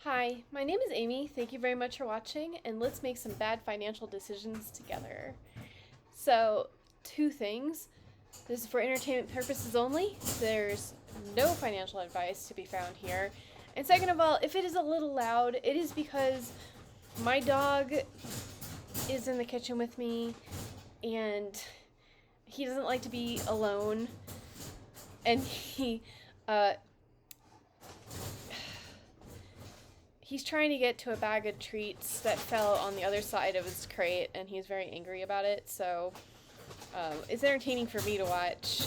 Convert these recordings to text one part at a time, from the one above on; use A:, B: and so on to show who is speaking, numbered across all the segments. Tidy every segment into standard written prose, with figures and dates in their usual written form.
A: Hi, my name is Amy. Thank you very much for watching, and let's make some bad financial decisions together. So, two things. This is for entertainment purposes only. There's no financial advice to be found here. And second of all, if it is a little loud, it is because my dog is in the kitchen with me and he doesn't like to be alone. And uh, he's trying to get to a bag of treats that fell on the other side of his crate, and he's very angry about it. So it's entertaining for me to watch,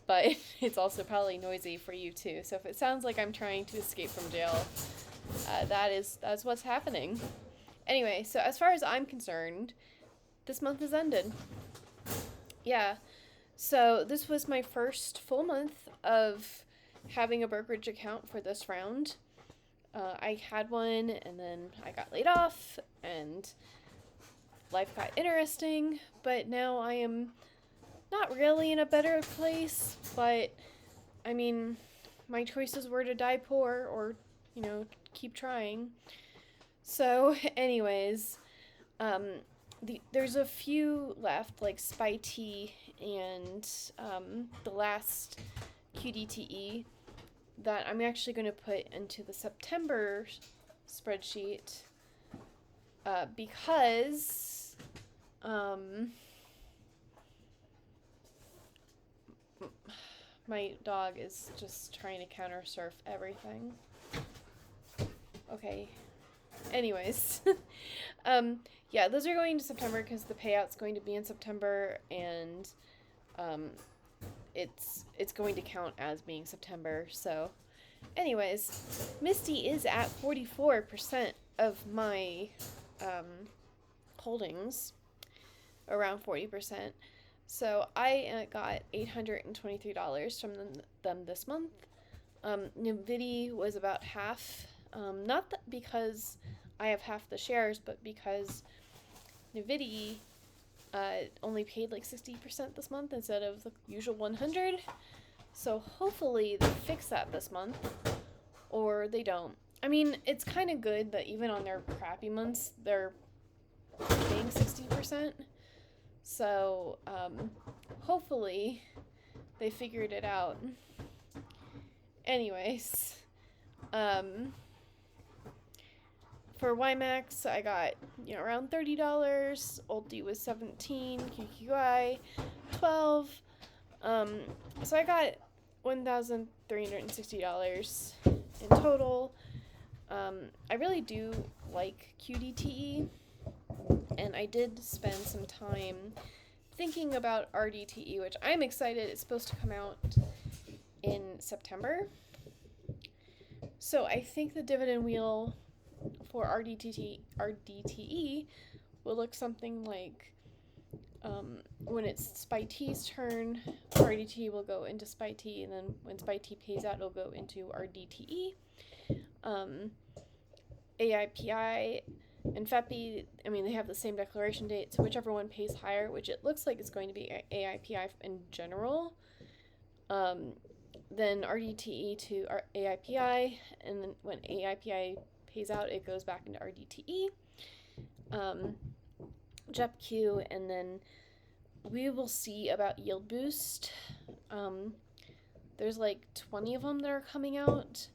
A: but it's also probably noisy for you too. So if it sounds like I'm trying to escape from jail, that's what's happening. Anyway, so as far as I'm concerned, this month has ended. Yeah. So this was my first full month of having a brokerage account for this round. I had one and then I got laid off and life got interesting, but now I am not really in a better place, but I mean, my choices were to die poor or, keep trying. So, anyways, um, there's a few left, like Spy T and the last QDTE that I'm actually going to put into the September spreadsheet because my dog is just trying to counter surf everything. Okay. Anyways, yeah, those are going to September because the payout's going to be in September, and um, it's going to count as being September. So, anyways, Misty is at 44% of my holdings, around 40%. So I got $823 from them this month. Nvidia was about half. Not because I have half the shares, but because Nvidia only paid like 60% this month instead of the usual 100. So hopefully they fix that this month, or they don't. I mean, it's kind of good that even on their crappy months, they're paying 60%. So hopefully they figured it out. Anyways, for WiMAX, I got around $30. Ulti was 17. QQI 12. So I got $1,360 in total. I really do like QDTE, and I did spend some time thinking about RDTE, which I'm excited. It's supposed to come out in September. So I think the dividend wheel for RDTE will look something like when it's Spy T's turn, RDTE will go into Spy T, and then when Spy T pays out, it'll go into RDTE. AIPI and FEPI, I mean, they have the same declaration date, so whichever one pays higher, which it looks like it's going to be AIPI in general, then RDTE to AIPI, and then when AIPI pays out, it goes back into RDTE, JEPQ, and then we will see about Yield Boost. There's like 20 of them that are coming out.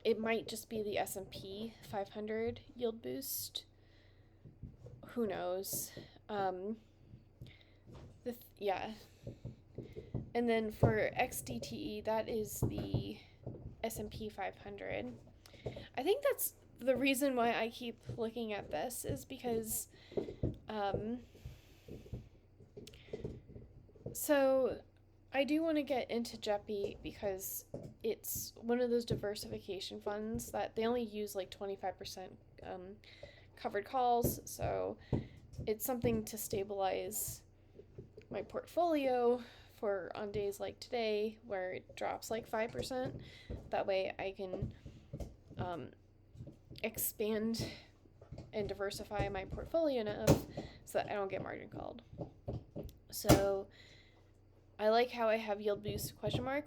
A: It might just be the S&P 500 Yield Boost. Who knows? Yeah. And then for XDTE, that is the S&P 500. I think that's the reason why I keep looking at this is because so I do want to get into JEPI because it's one of those diversification funds that they only use like 25% covered calls, so it's something to stabilize my portfolio for on days like today where it drops like 5%. That way I can expand and diversify my portfolio enough so that I don't get margin called. So I like how I have Yield Boost ?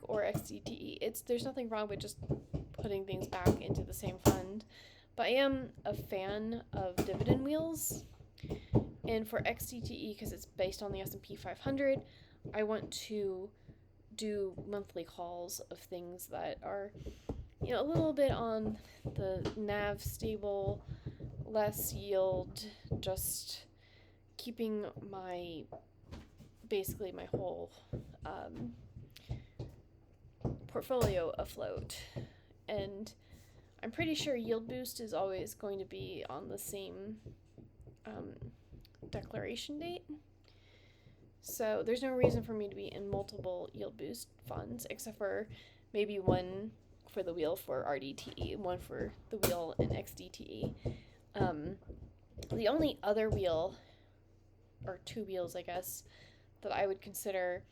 A: Or XDTE. There's nothing wrong with just putting things back into the same fund. But I am a fan of dividend wheels. And for XDTE, because it's based on the S&P 500, I want to do monthly calls of things that are, a little bit on the NAV stable, less yield, just keeping my whole portfolio afloat. And I'm pretty sure Yield Boost is always going to be on the same declaration date. So there's no reason for me to be in multiple Yield Boost funds, except for maybe one for the wheel for RDTE, one for the wheel in XDTE. The only other wheel, or two wheels, I guess, that I would consider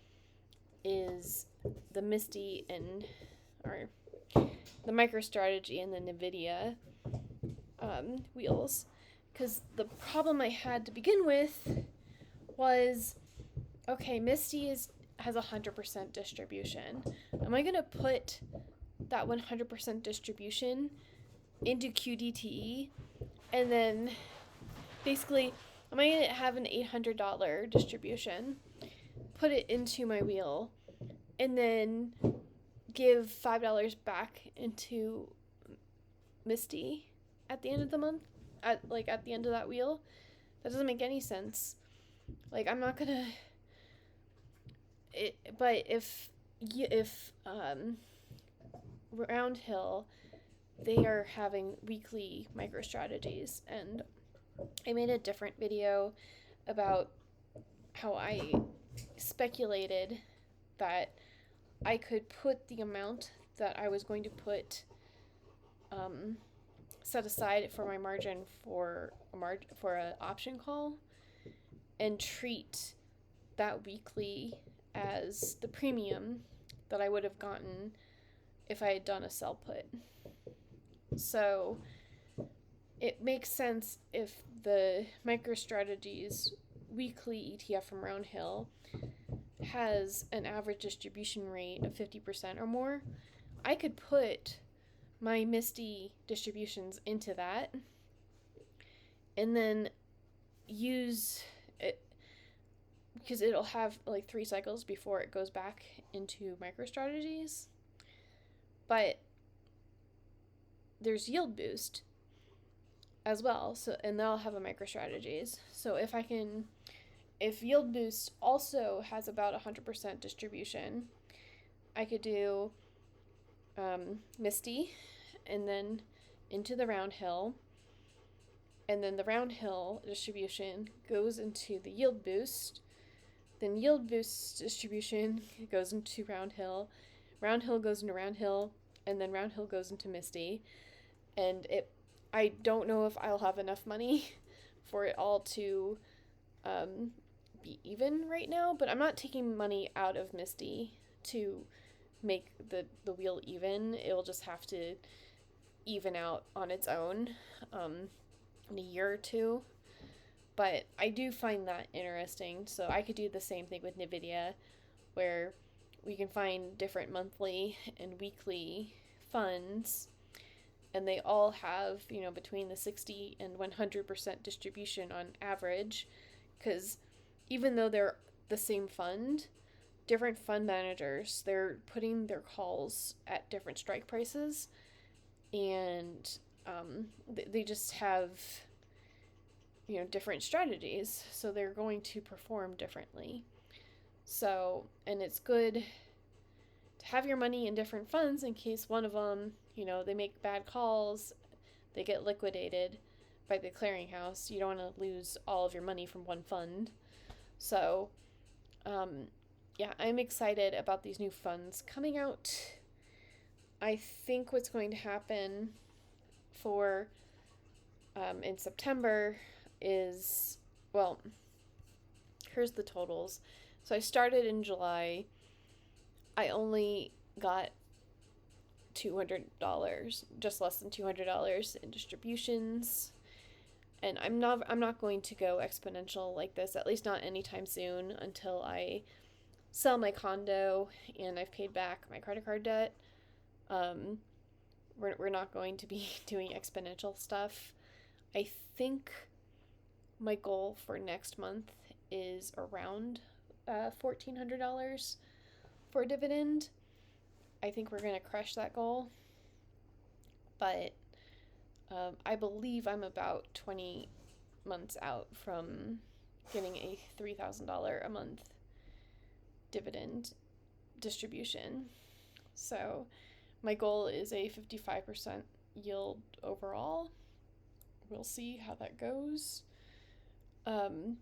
A: is the Misty or the MicroStrategy and the NVIDIA wheels. Because the problem I had to begin with was, okay, Misty has 100% distribution. Am I going to put that 100% distribution into QDTE? And then basically, am I going to have an $800 distribution, put it into my wheel, and then give $5 back into Misty at the end of the month? At the end of that wheel? That doesn't make any sense. I'm not gonna... But if Roundhill, they are having weekly MicroStrategies, and I made a different video about how I speculated that I could put the amount that I was going to put set aside for my margin for an option call, and treat that weekly as the premium that I would have gotten if I had done a sell put. So it makes sense if the MicroStrategy's weekly ETF from Roundhill has an average distribution rate of 50% or more. I could put my Misty distributions into that and then use it, because it'll have 3 cycles before it goes back into MicroStrategies. But there's Yield Boost as well, so, and they'll have a MicroStrategies. So if Yield Boost also has about 100% distribution, I could do Misty and then into the Roundhill, and then the Roundhill distribution goes into the Yield Boost, then Yield Boost distribution goes into Roundhill, Roundhill goes into Roundhill, and then Roundhill goes into Misty. And I don't know if I'll have enough money for it all to be even right now, but I'm not taking money out of Misty to make the wheel even. It will just have to even out on its own in a year or two. But I do find that interesting. So I could do the same thing with NVIDIA, where we can find different monthly and weekly funds, and they all have, between the 60 and 100% distribution on average, because even though they're the same fund, different fund managers, they're putting their calls at different strike prices, and they just have different strategies, so they're going to perform differently. So, and it's good to have your money in different funds in case one of them, they make bad calls, they get liquidated by the clearinghouse. You don't want to lose all of your money from one fund. So, yeah, I'm excited about these new funds coming out. I think what's going to happen for in September is, well, here's the totals. So I started in July. I only got $200, just less than $200 in distributions. And I'm not going to go exponential like this, at least not anytime soon, until I sell my condo and I've paid back my credit card debt. we're not going to be doing exponential stuff. I think my goal for next month is around $1,400 for a dividend. I think we're going to crush that goal. But I believe I'm about 20 months out from getting a $3,000 a month dividend distribution. So my goal is a 55% yield overall. We'll see how that goes. But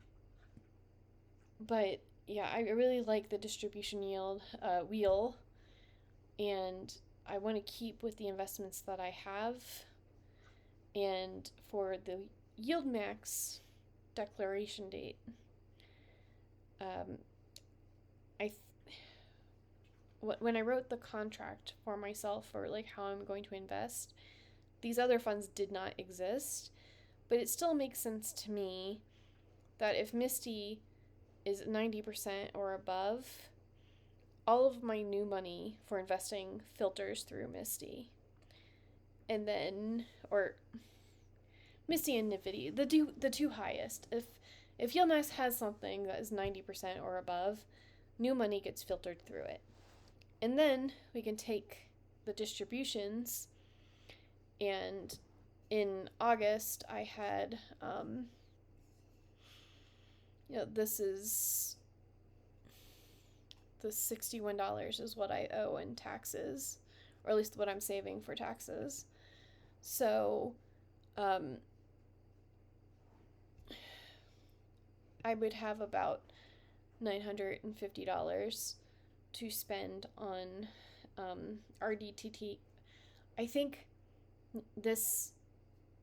A: yeah, I really like the distribution yield wheel, and I want to keep with the investments that I have. And for the yield max declaration date, when I wrote the contract for myself for like how I'm going to invest, these other funds did not exist, but it still makes sense to me that if Misty is 90% or above, all of my new money for investing filters through Misty. And then, or Misty and Nifty, the two highest. If Yieldmax has something that is 90% or above, new money gets filtered through it. And then we can take the distributions, and in August I had, this is the $61 is what I owe in taxes, or at least what I'm saving for taxes. So, I would have about $950 to spend on RDTT. I think this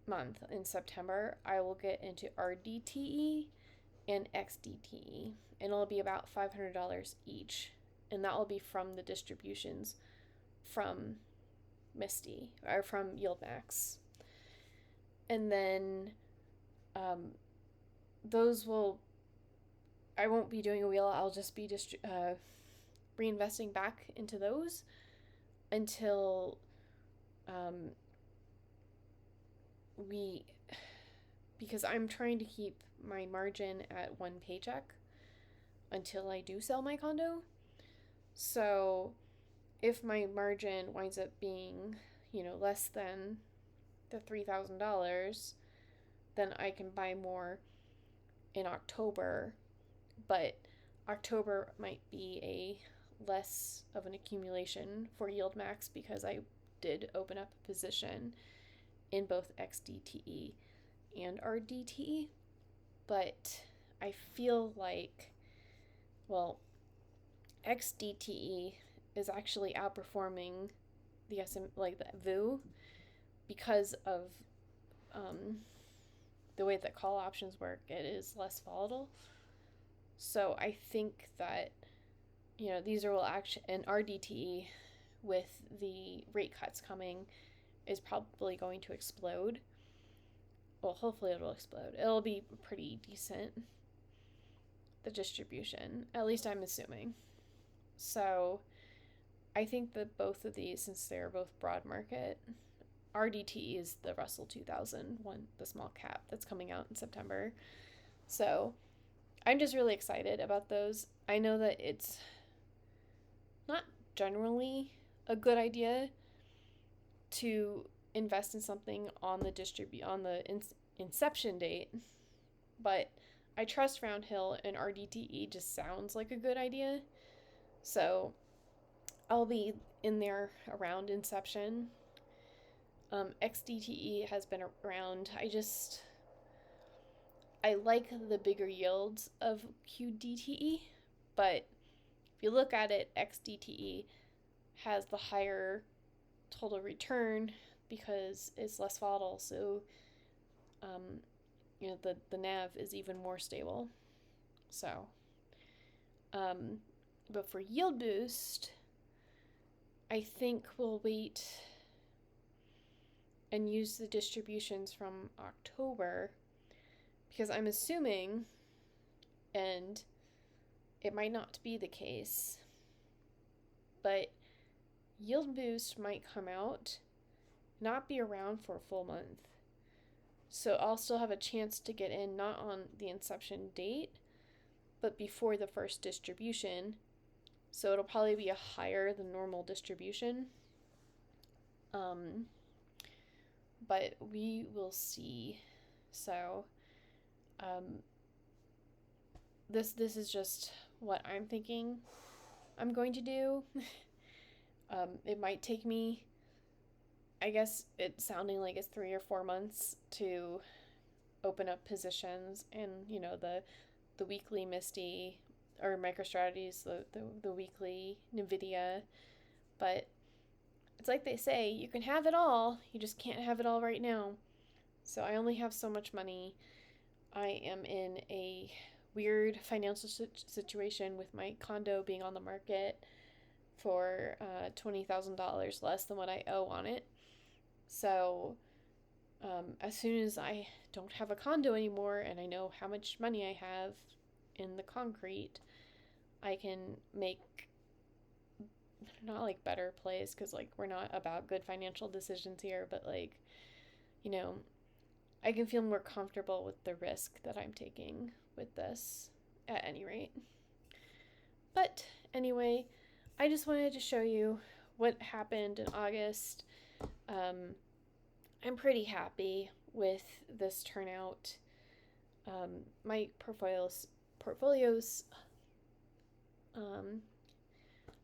A: month in September I will get into RDTE and XDTE, and it'll be about $500 each, and that will be from the distributions from Misty or from Yieldmax. And then I won't be doing a wheel. I'll just be reinvesting back into those until because I'm trying to keep my margin at one paycheck until I do sell my condo. So if my margin winds up being, less than the $3,000, then I can buy more in October. But October might be a less of an accumulation for Yieldmax because I did open up a position in both XDTE and RDTE. But I feel like, XDTE is actually outperforming the the VU because of the way that call options work. It is less volatile. So I think that, these will actually, and RDTE with the rate cuts coming is probably going to explode. Well, hopefully it'll explode. It'll be pretty decent, the distribution. At least I'm assuming. So I think that both of these, since they're both broad market, RDTE is the Russell 2000 one, the small cap that's coming out in September. So I'm just really excited about those. I know that it's not generally a good idea to invest in something on the inception date, but I trust Roundhill, and RDTE just sounds like a good idea. So I'll be in there around inception. XDTE has been around. I like the bigger yields of QDTE, but if you look at it, XDTE has the higher total return because it's less volatile. So, the NAV is even more stable. So, but for Yield Boost, I think we'll wait and use the distributions from October, because I'm assuming, and it might not be the case, but Yield Boost might come out not be around for a full month. So I'll still have a chance to get in, not on the inception date, but before the first distribution. So it'll probably be a higher than normal distribution. But we will see. So, this is just what I'm thinking I'm going to do. It might take me, I guess it's sounding like it's 3 or 4 months to open up positions and, the weekly Misty or MicroStrategies, the weekly NVIDIA. But it's like they say, you can have it all, you just can't have it all right now. So I only have so much money. I am in a weird financial situation with my condo being on the market for $20,000 less than what I owe on it. So as soon as I don't have a condo anymore and I know how much money I have in the concrete, I can make not like better plays, because like we're not about good financial decisions here, but like, I can feel more comfortable with the risk that I'm taking with this at any rate. But anyway, I just wanted to show you what happened in August. I'm pretty happy with this turnout. My portfolios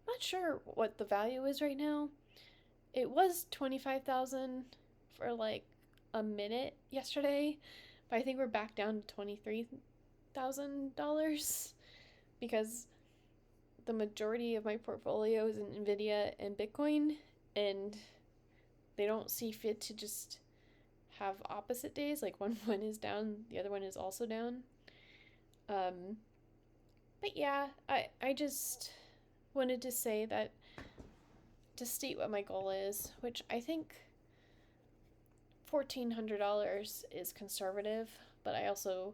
A: not sure what the value is right now. It was $25,000 for like a minute yesterday, but I think we're back down to $23,000 because the majority of my portfolio is in NVIDIA and Bitcoin, and they don't see fit to just have opposite days, like one is down, the other one is also down. But yeah, I just wanted to say that, to state what my goal is, which I think $1,400 is conservative, but I also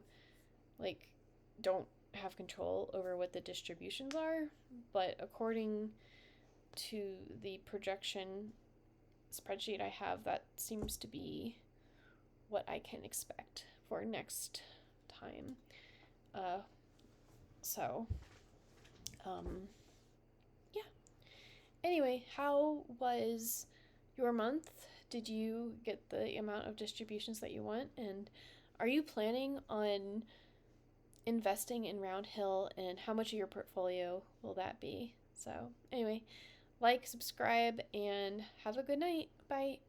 A: don't have control over what the distributions are. But according to the projection spreadsheet I have, that seems to be what I can expect for next time. Yeah. Anyway, how was your month? Did you get the amount of distributions that you want? And are you planning on investing in Roundhill, and how much of your portfolio will that be? So anyway, like, subscribe, and have a good night. Bye.